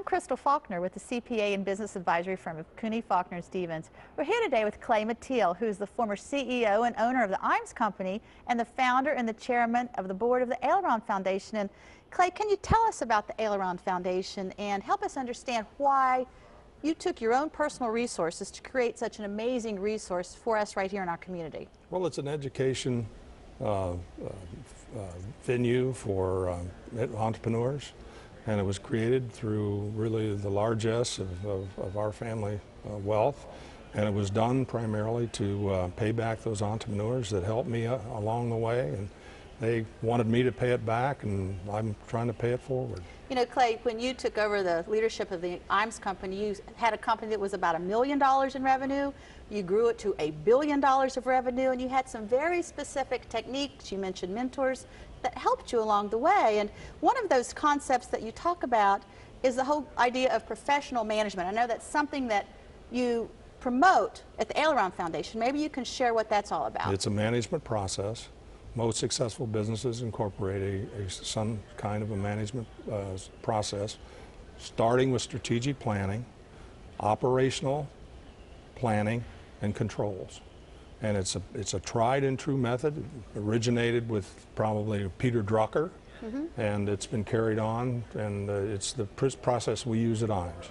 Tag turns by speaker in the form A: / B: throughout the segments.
A: I'm Crystal Faulkner with the CPA and Business Advisory firm of Cooney, Faulkner & Stevens. We're here today with Clay Mathile, who is the former CEO and owner of the Imes Company and the founder and the chairman of the board of the Aileron Foundation. And Clay, can you tell us about the Aileron Foundation and help us understand why you took your own personal resources to create such an amazing resource for us right here in our community?
B: Well, it's an education venue for entrepreneurs, and it was created through really the largesse of our family wealth, and it was done primarily to pay back those entrepreneurs that helped me along the way, and they wanted me to pay it back, and I'm trying to pay it forward.
A: You know, Clay, when you took over the leadership of the Imes Company, you had a company that was about $1 million in revenue. You grew it to $1 billion of revenue, and you had some very specific techniques. You mentioned mentors that helped you along the way. And one of those concepts that you talk about is the whole idea of professional management. I know that's something that you promote at the Aileron Foundation. Maybe you can share what that's all about.
B: It's a management process. Most successful businesses incorporate some kind of a management process, starting with strategic planning, operational planning, and controls. And it's a tried and true method. It originated with probably Peter Drucker, and it's been carried on, and it's the process we use at Imes.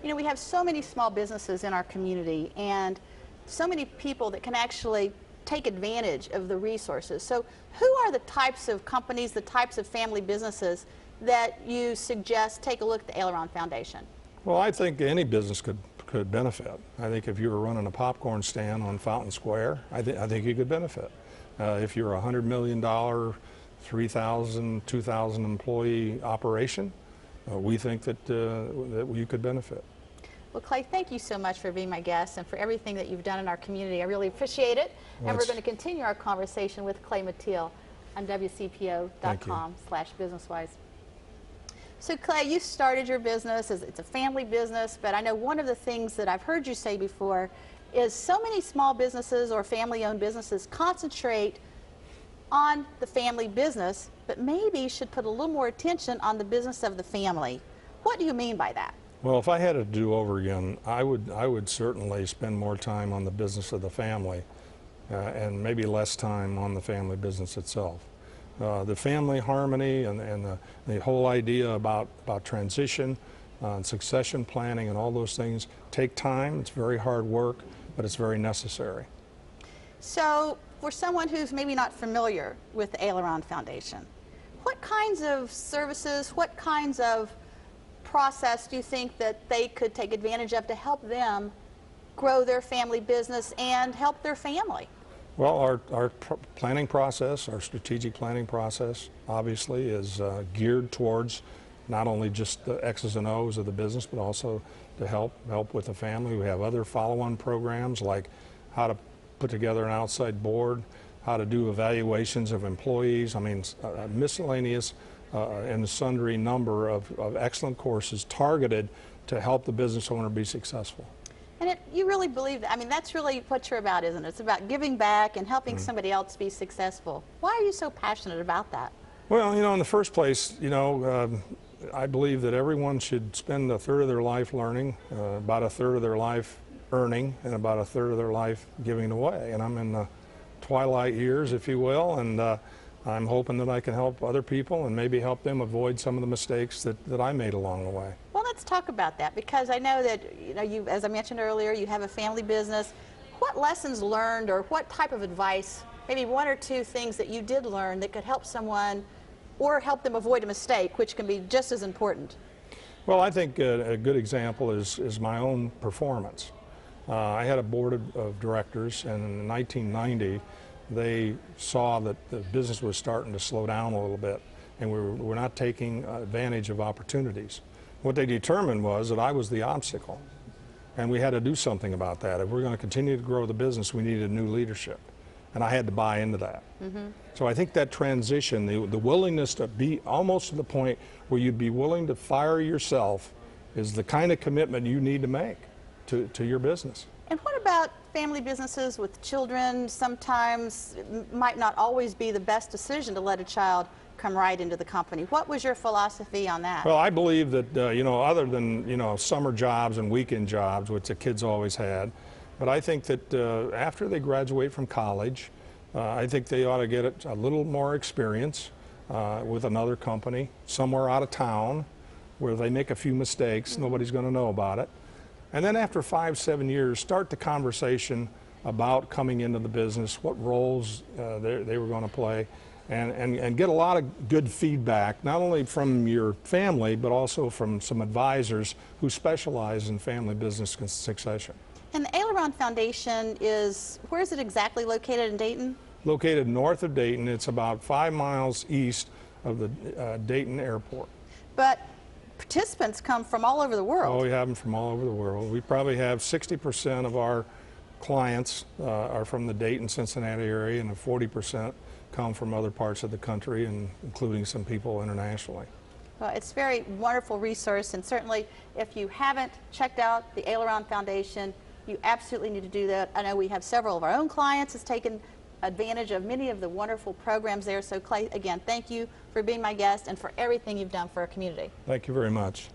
A: You know, we have so many small businesses in our community and so many people that can actually take advantage of the resources. So who are the types of companies, the types of family businesses that you suggest take a look at the Aileron Foundation? Well,
B: I think any business could benefit. I think if you were running a popcorn stand on Fountain Square, I think you could benefit. If you're a $100 million, 3,000, 2,000 employee operation, we think that you could benefit.
A: Well, Clay, thank you so much for being my guest and for everything that you've done in our community. I really appreciate it. And we're going to continue our conversation with Clay Mathile on WCPO.com/Businesswise. So, Clay, you started your business as it's a family business, but I know one of the things that I've heard you say before is so many small businesses or family-owned businesses concentrate on the family business, but maybe should put a little more attention on the business of the family. What do you mean by that?
B: Well, if I had to do over again, I would certainly spend more time on the business of the family and maybe less time on the family business itself. The family harmony and the whole idea about transition and succession planning and all those things take time. It's very hard work, but it's very necessary.
A: So for someone who's maybe not familiar with the Aileron Foundation, what kinds of services, what kinds of process do you think that they could take advantage of to help them grow their family business and help their family?
B: Well, our planning process, our strategic planning process, obviously is geared towards not only just the X's and O's of the business, but also to help with the family. We have other follow-on programs like how to put together an outside board, how to do evaluations of employees. I mean, miscellaneous and sundry number of excellent courses targeted to help the business owner be successful.
A: And you really believe that? I mean, that's really what you're about, isn't it? It's about giving back and helping somebody else be successful. Why are you so passionate about that?
B: Well, you know, in the first place, you know, I believe that everyone should spend 1/3 of their life learning, about 1/3 of their life earning, and about 1/3 of their life giving away. And I'm in the twilight years, if you will, and I'm hoping that I can help other people and maybe help them avoid some of the mistakes that I made along the way.
A: Well, let's talk about that, because I know that, you know, as I mentioned earlier, you have a family business. What lessons learned or what type of advice, maybe 1 or 2 things that you did learn that could help someone or help them avoid a mistake, which can be just as important?
B: Well, I think a good example is my own performance. I had a board of directors, and in 1990, they saw that the business was starting to slow down a little bit, and we're not taking advantage of opportunities. What they determined was that I was the obstacle, and we had to do something about that. If we're going to continue to grow the business, we needed new leadership, and I had to buy into that. So I think that transition, the willingness to be almost to the point where you'd be willing to fire yourself, is the kind of commitment you need to make to your business.
A: And what about family businesses with children? Sometimes it might not always be the best decision to let a child come right into the company. What was your philosophy on that?
B: Well, I believe that, you know, other than, you know, summer jobs and weekend jobs, which the kids always had, but I think that after they graduate from college, I think they ought to get a little more experience with another company, somewhere out of town, where they make a few mistakes, nobody's going to know about it. And then after 5, 7 years, start the conversation about coming into the business, what roles they were going to play, and get a lot of good feedback, not only from your family, but also from some advisors who specialize in family business succession.
A: And the Aileron Foundation where is it exactly located in Dayton?
B: Located north of Dayton. It's about 5 miles east of the Dayton airport.
A: But participants come from all over the world.
B: Oh, we have them from all over the world. We probably have 60% of our clients are from the Dayton, Cincinnati area, and 40% come from other parts of the country, and including some people internationally.
A: Well, it's a very wonderful resource, and certainly if you haven't checked out the Aileron Foundation, you absolutely need to do that. I know we have several of our own clients that's taken advantage of many of the wonderful programs there. So Clay, again, thank you for being my guest and for everything you've done for our community.
B: Thank you very much.